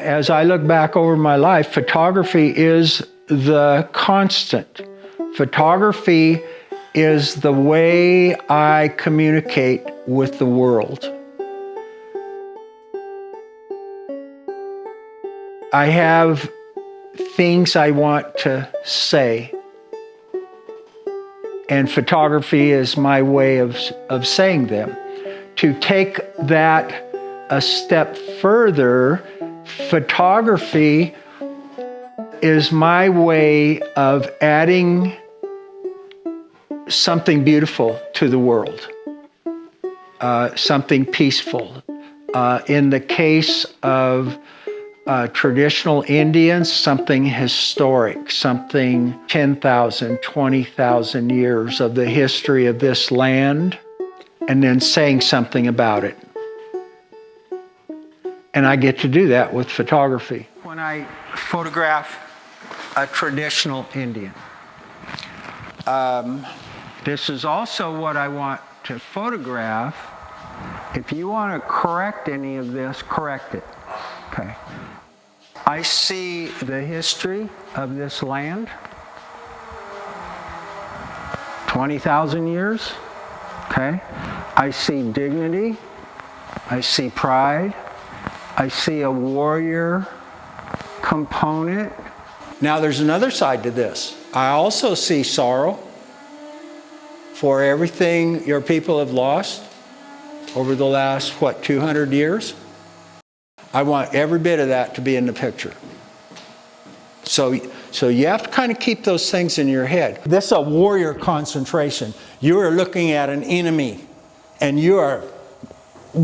As I look back over my life, photography is the constant. Photography is the way I communicate with the world. I have things I want to say, and photography is my way of saying them. To take that a step further, photography is my way of adding something beautiful to the world, something peaceful. In the case of traditional Indians, something historic, something 10,000, 20,000 years of the history of this land, and then saying something about it. And I get to do that with photography. When I photograph a traditional Indian, this is also what I want to photograph. If you want to correct any of this, correct it. Okay. I see the history of this land, 20,000 years. Okay. I see dignity. I see pride. I see a warrior component. Now there's another side to this. I also see sorrow for everything your people have lost over the last, 200 years? I want every bit of that to be in the picture. So you have to kind of keep those things in your head. This is a warrior concentration. You are looking at an enemy, and you are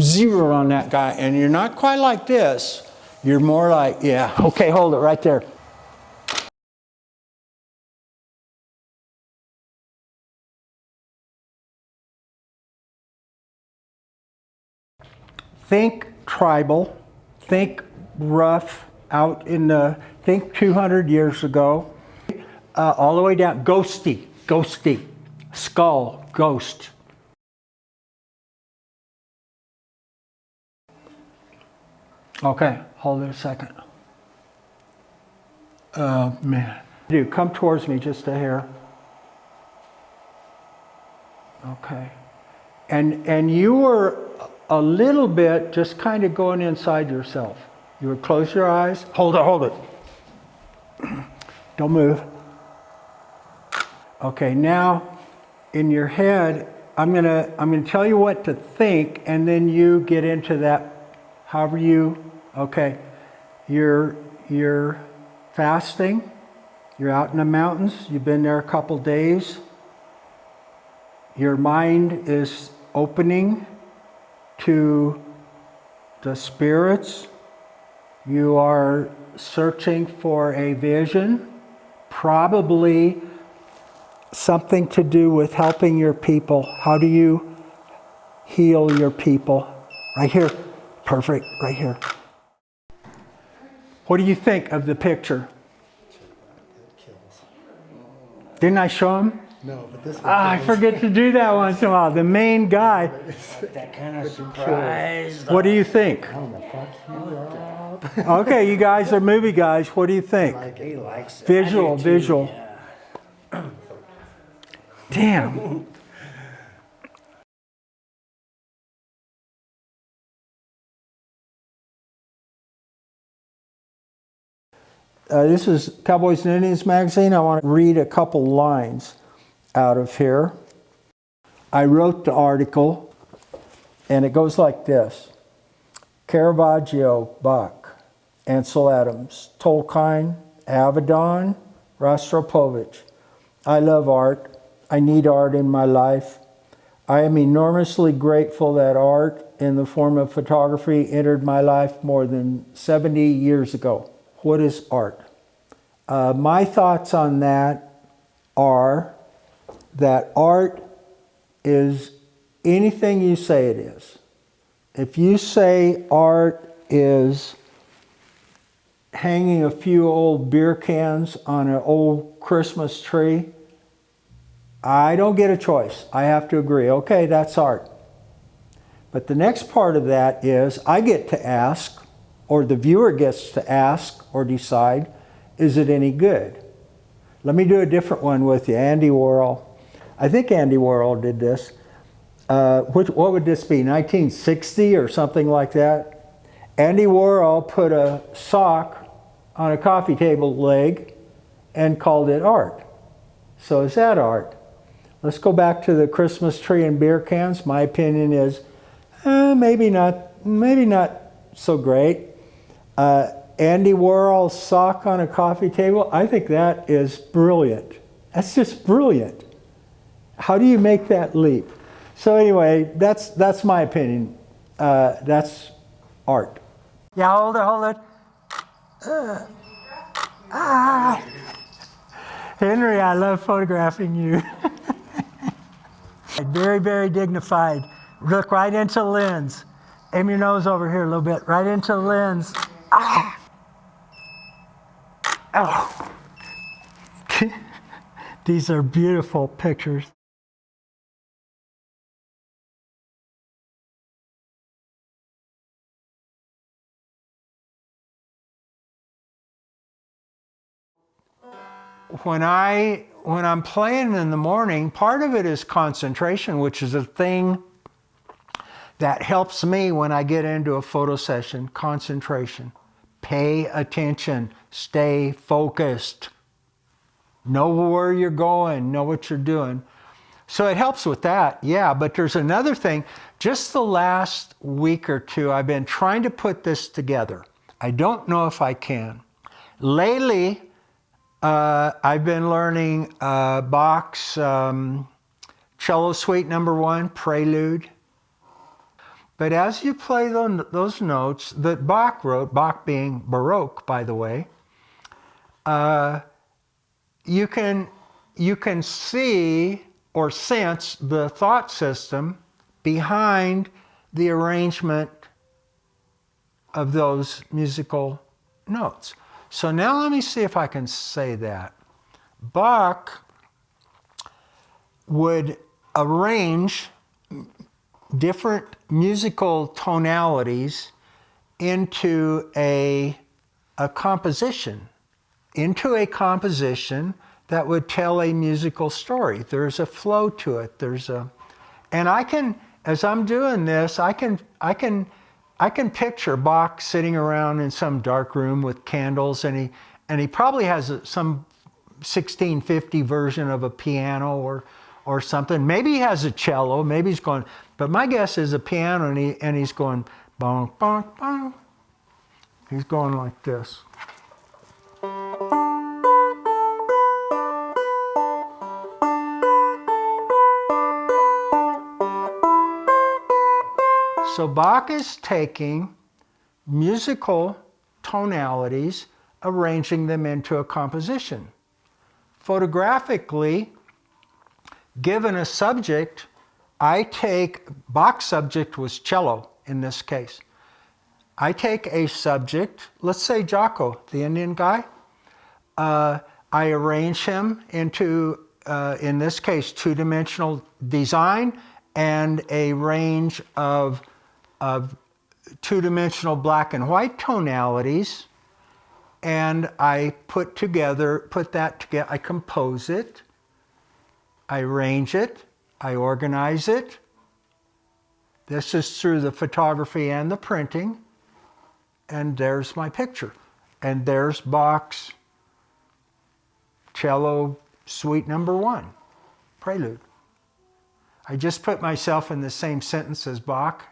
zero on that guy, and you're not quite like this. You're more like, yeah, okay, hold it right there. Think tribal, think rough, think 200 years ago, all the way down, ghosty, skull, ghost. Okay, hold it a second. Oh, man. Dude, come towards me just a hair. Okay. And you were a little bit just kind of going inside yourself. You would close your eyes. Hold it. Don't move. Okay, now in your head, I'm gonna tell you what to think, and then you get into that. However you. Okay, you're fasting. You're out in the mountains. You've been there a couple days. Your mind is opening to the spirits. You are searching for a vision, probably something to do with helping your people. How do you heal your people? Right here. Perfect. Right here. What do you think of the picture? Didn't I show him? No, but this one. I forget to do that once in a while. The main guy. That kind of surprise. What do you think? How the fuck you, Rob? Okay, you guys are movie guys. What do you think? He likes it. Visual, I do too, visual. yeah. Damn. This is Cowboys and Indians magazine. I want to read a couple lines out of here. I wrote the article, and it goes like this. Caravaggio, Bach, Ansel Adams, Tolkien, Avedon, Rostropovich. I love art. I need art in my life. I am enormously grateful that art in the form of photography entered my life more than 70 years ago. What is art? My thoughts on that are that art is anything you say it is. If you say art is hanging a few old beer cans on an old Christmas tree, I don't get a choice. I have to agree. Okay, that's art. But the next part of that is I get to ask, or the viewer gets to ask or decide, is it any good? Let me do a different one with you. Andy Warhol. I think Andy Warhol did this. What would this be, 1960 or something like that? Andy Warhol put a sock on a coffee table leg and called it art. So is that art? Let's go back to the Christmas tree and beer cans. My opinion is maybe not so great. Andy Warhol's sock on a coffee table, I think that is brilliant. That's just brilliant. How do you make that leap? So anyway, that's my opinion. That's art. Yeah, hold it. Henry, I love photographing you. Very, very dignified. Look right into the lens. Aim your nose over here a little bit. Right into the lens. Ah! Oh. These are beautiful pictures. When I'm playing in the morning, part of it is concentration, which is a thing that helps me when I get into a photo session. Concentration. Pay attention. Stay focused. Know where you're going. Know what you're doing. So it helps with that, yeah. But there's another thing. Just the last week or two, I've been trying to put this together. I don't know if I can. Lately, I've been learning Bach's Cello Suite No. 1, Prelude. But as you play those notes that Bach wrote, Bach being Baroque, by the way, you can see or sense the thought system behind the arrangement of those musical notes. So now let me see if I can say that. Bach would arrange different musical tonalities into a composition, that would tell a musical story. There's a flow to it. And I can, as I'm doing this, I can picture Bach sitting around in some dark room with candles, and he probably has some 1650 version of a piano or something. Maybe he has a cello. Maybe he's going. But my guess is a piano, and he's going bong bong bong. He's going like this. So Bach is taking musical tonalities, arranging them into a composition. Photographically, given a subject, Bach's subject was cello in this case. I take a subject, let's say Jocko, the Indian guy. I arrange him into, in this case, two-dimensional design and a range of two-dimensional black and white tonalities, and I put that together, I compose it, I arrange it, I organize it. This is through the photography and the printing, and there's my picture. And there's Bach's Cello Suite No. 1, Prelude. I just put myself in the same sentence as Bach.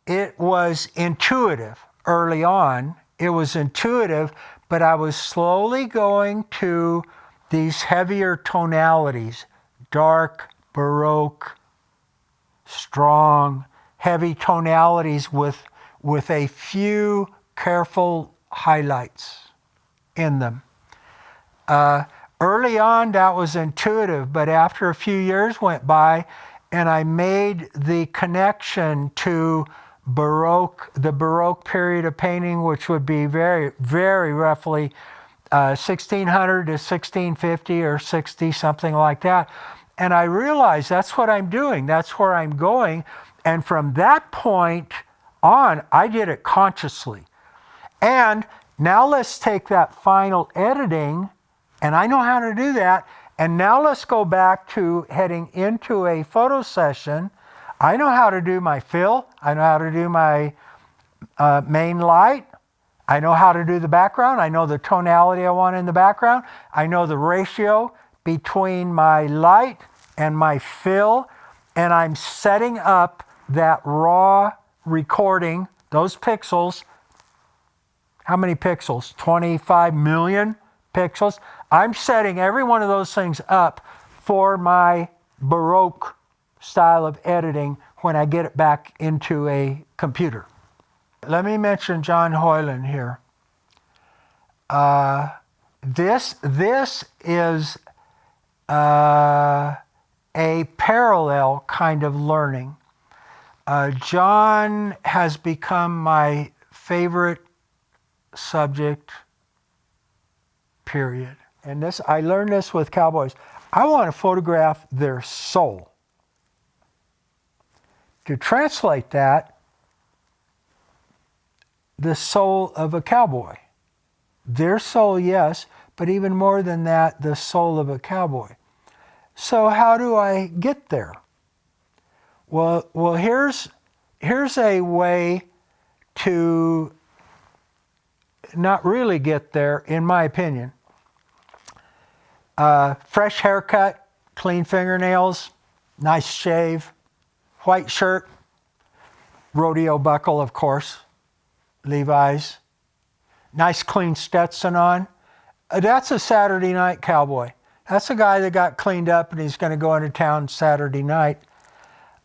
it was intuitive early on. It was intuitive, but I was slowly going to these heavier tonalities, dark, Baroque, strong, heavy tonalities with a few careful highlights in them. Early on, that was intuitive, but after a few years went by, and I made the connection to Baroque, the Baroque period of painting, which would be very, very roughly 1600 to 1650 or 60, something like that. And I realized that's what I'm doing. That's where I'm going. And from that point on, I did it consciously. And now let's take that final editing, and I know how to do that. And now let's go back to heading into a photo session. I know how to do my fill. I know how to do my main light. I know how to do the background. I know the tonality I want in the background. I know the ratio between my light and my fill. And I'm setting up that raw recording, those pixels. How many pixels? 25 million pixels. I'm setting every one of those things up for my Baroque style of editing when I get it back into a computer. Let me mention John Hoyland here. This is a parallel kind of learning. John has become my favorite subject, period. And this, I learned this with cowboys. I want to photograph their soul. To translate that, the soul of a cowboy. Their soul, yes, but even more than that, the soul of a cowboy. So how do I get there? Well, here's a way to not really get there, in my opinion. Fresh haircut, clean fingernails, nice shave, white shirt, rodeo buckle, of course, Levi's, nice clean Stetson on. That's a Saturday night cowboy. That's a guy that got cleaned up and he's going to go into town Saturday night.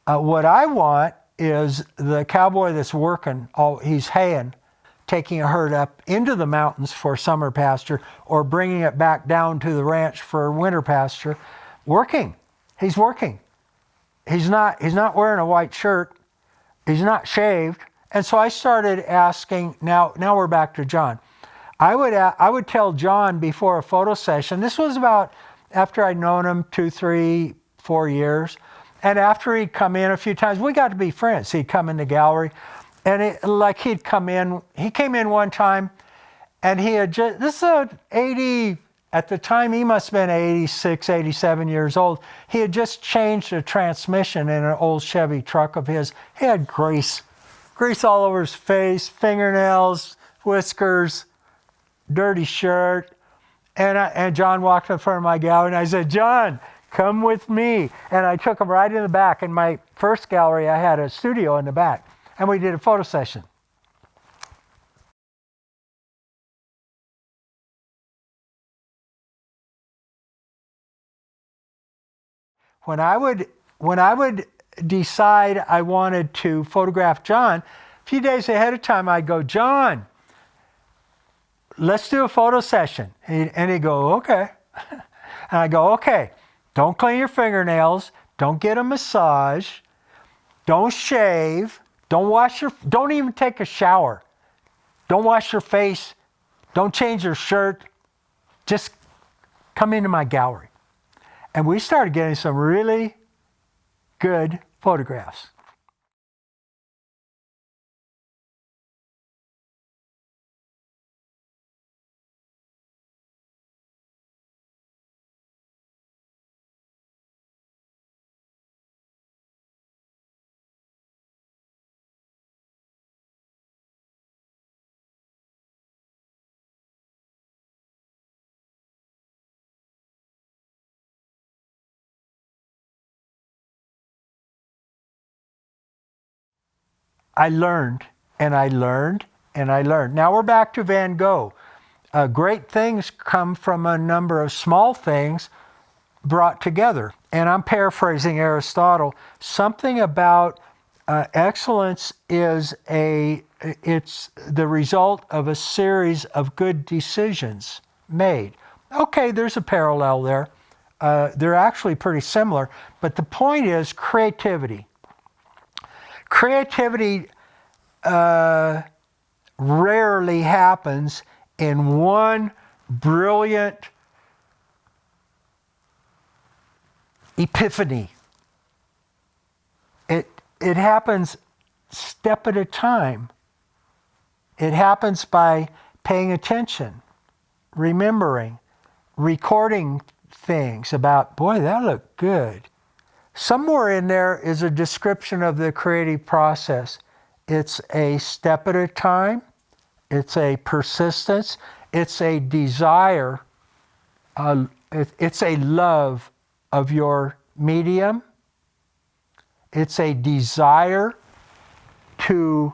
What I want is the cowboy that's working, he's haying, taking a herd up into the mountains for summer pasture or bringing it back down to the ranch for winter pasture, working. He's working. He's not wearing a white shirt. He's not shaved. And so I started asking, now we're back to John. I would tell John before a photo session, this was about after I'd known him 2, 3, 4 years. And after he'd come in a few times, we got to be friends. He'd come in the gallery and he'd come in. He came in one time and he had just, this is a 80, at the time he must have been 86, 87 years old. He had just changed a transmission in an old Chevy truck of his. He had grease all over his face, fingernails, whiskers, dirty shirt. And John walked in front of my gallery and I said, John, come with me. And I took him right in the back. In my first gallery, I had a studio in the back. And we did a photo session. When I would decide I wanted to photograph John, a few days ahead of time, I'd go, John, let's do a photo session. And he'd go, okay. And I go, okay, don't clean your fingernails. Don't get a massage. Don't shave. Don't even take a shower. Don't wash your face. Don't change your shirt. Just come into my gallery. And we started getting some really good photographs. I learned, and I learned, and I learned. Now we're back to Van Gogh. Great things come from a number of small things brought together. And I'm paraphrasing Aristotle. Something about excellence is it's the result of a series of good decisions made. Okay, there's a parallel there. They're actually pretty similar. But the point is creativity. Creativity rarely happens in one brilliant epiphany. It happens step at a time. It happens by paying attention, remembering, recording things about, boy, that looked good. Somewhere in there is a description of the creative process. It's a step at a time. It's a persistence. It's a desire. It's a love of your medium. It's a desire to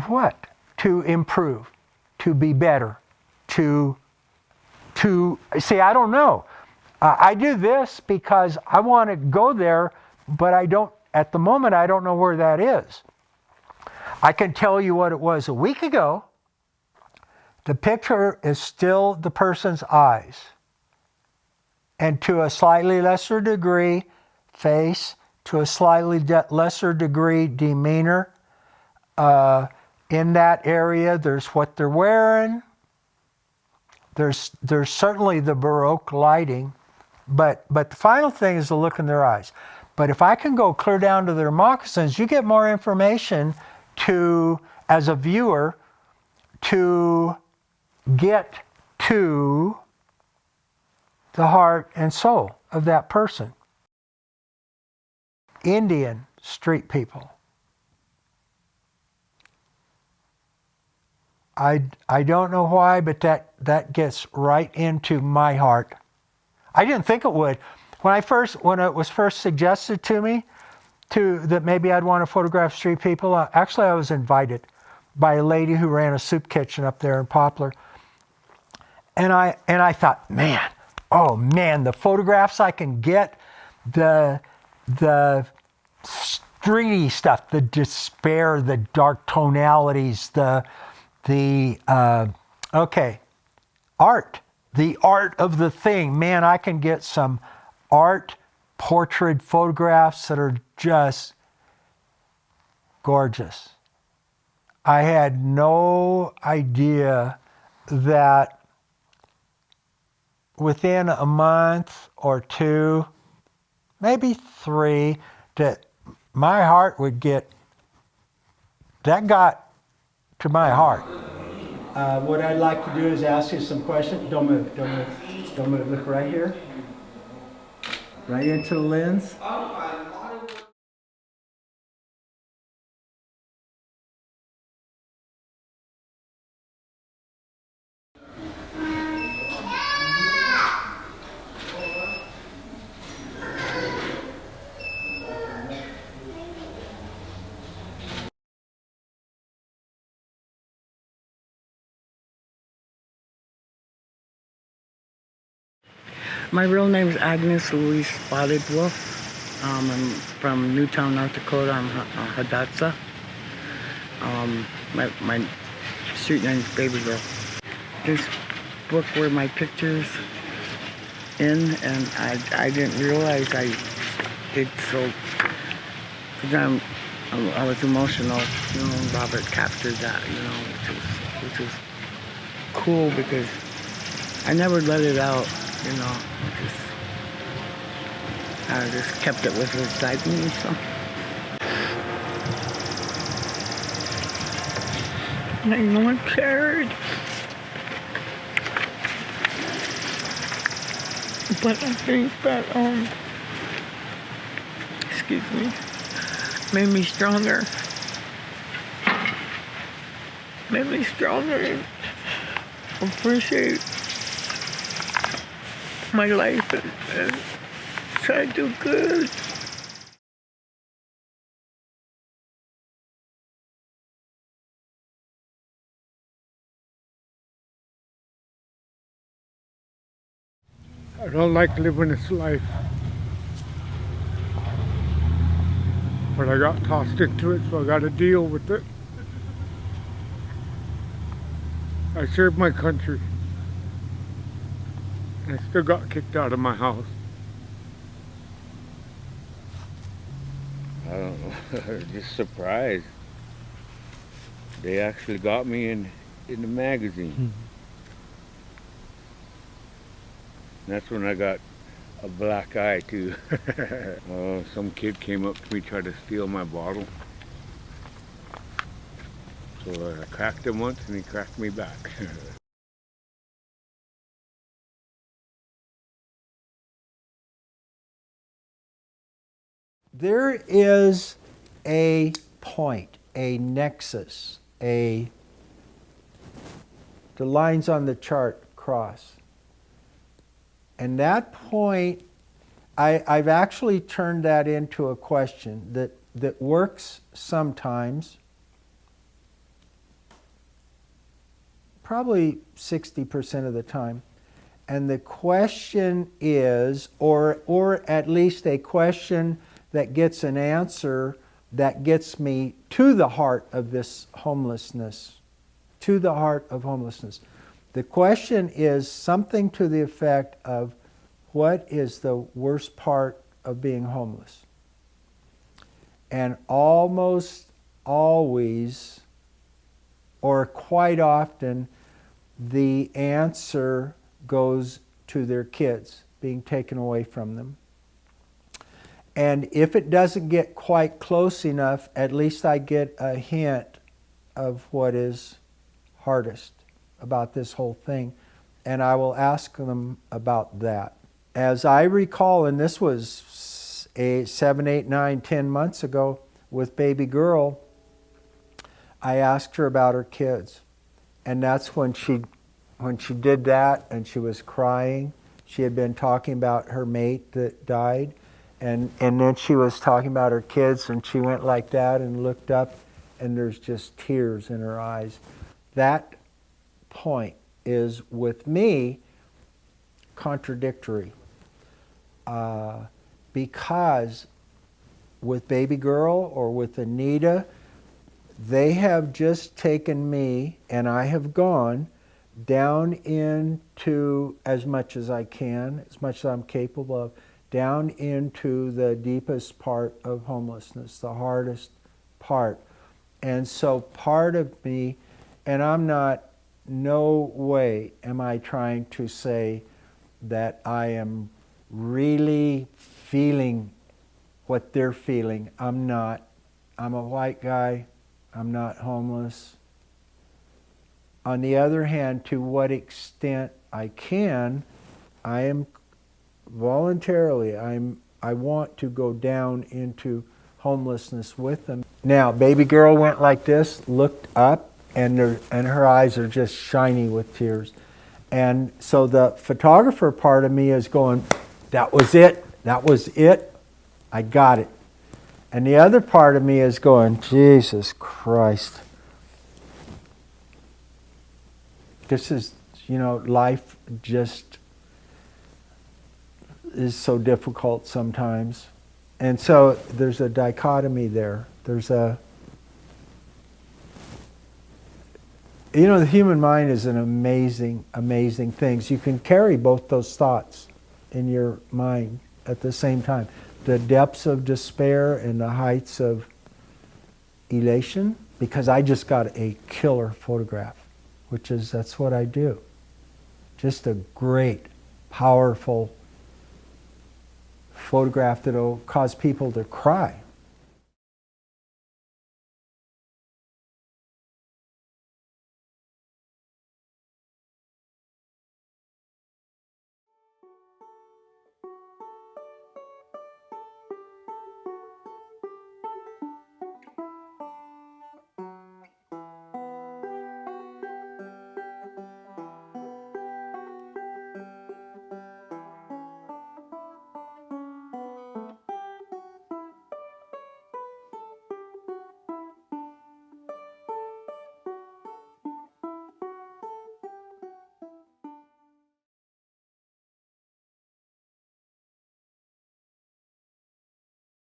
what? To improve, to be better, to see, I don't know. I do this because I want to go there, but I don't, at the moment, I don't know where that is. I can tell you what it was a week ago. The picture is still the person's eyes. And to a slightly lesser degree, face, to a slightly lesser degree, demeanor. In that area, there's what they're wearing. There's certainly the Baroque lighting. But the final thing is the look in their eyes. But if I can go clear down to their moccasins, you get more information as a viewer, to get to the heart and soul of that person. Indian street people. I don't know why, but that gets right into my heart. I didn't think it would. When it was first suggested to me that maybe I'd want to photograph street people, actually I was invited by a lady who ran a soup kitchen up there in Poplar. And I thought, man, the photographs I can get, the streety stuff, the despair, the dark tonalities, art, the art of the thing. Man, I can get some art portrait photographs that are just gorgeous. I had no idea that within a month or two, maybe 3, that my heart would that got to my heart. What I'd like to do is ask you some questions. Don't move. Look right here. Right into the lens. My real name is Agnes Louise Spotted Wolf. I'm from Newtown, North Dakota. I'm Hadassah. My street name is Baby Girl. This book were my pictures in, and I didn't realize I did so, because I was emotional, and Robert captured that, which was cool, because I never let it out. I just kept it with inside me, so. I know I'm scared. But I think that, made me stronger. Made me stronger and appreciate my life and try to do good. I don't like living this life, but I got tossed into it, so I got to deal with it. I served my country, and I still got kicked out of my house. I don't know, just surprised. They actually got me in the magazine. And that's when I got a black eye too. Some kid came up to me, tried to steal my bottle. So I cracked him once and he cracked me back. There is a point, a nexus, the lines on the chart cross. And that point, I've actually turned that into a question that works sometimes, probably 60% of the time. And the question is, or at least a question that gets an answer that gets me to the heart of this homelessness, to the heart of homelessness. The question is something to the effect of, what is the worst part of being homeless? And almost always, or quite often, the answer goes to their kids being taken away from them. And if it doesn't get quite close enough, at least I get a hint of what is hardest about this whole thing. And I will ask them about that. As I recall, and this was 7, 8, 9, 10 months ago with baby girl, I asked her about her kids. And that's when she did that and she was crying. She had been talking about her mate that died. And then she was talking about her kids, and she went like that and looked up, and there's just tears in her eyes. That point is, with me, contradictory. Because with baby girl or with Anita, they have just taken me, and I have gone down into, as much as I can, as much as I'm capable of, down into the deepest part of homelessness, the hardest part. And so part of me, and I'm not, no way am I trying to say that I am really feeling what they're feeling. I'm not. I'm a white guy. I'm not homeless. On the other hand, to what extent I can, I am voluntarily, I want to go down into homelessness with them. Now, baby girl went like this, looked up, and her eyes are just shiny with tears. And so the photographer part of me is going, that was it, I got it. And the other part of me is going, Jesus Christ. This is, life just is so difficult sometimes. And so there's a dichotomy there. There's the human mind is an amazing, amazing thing. You can carry both those thoughts in your mind at the same time. The depths of despair and the heights of elation, because I just got a killer photograph, that's what I do. Just a great, powerful photograph that'll cause people to cry.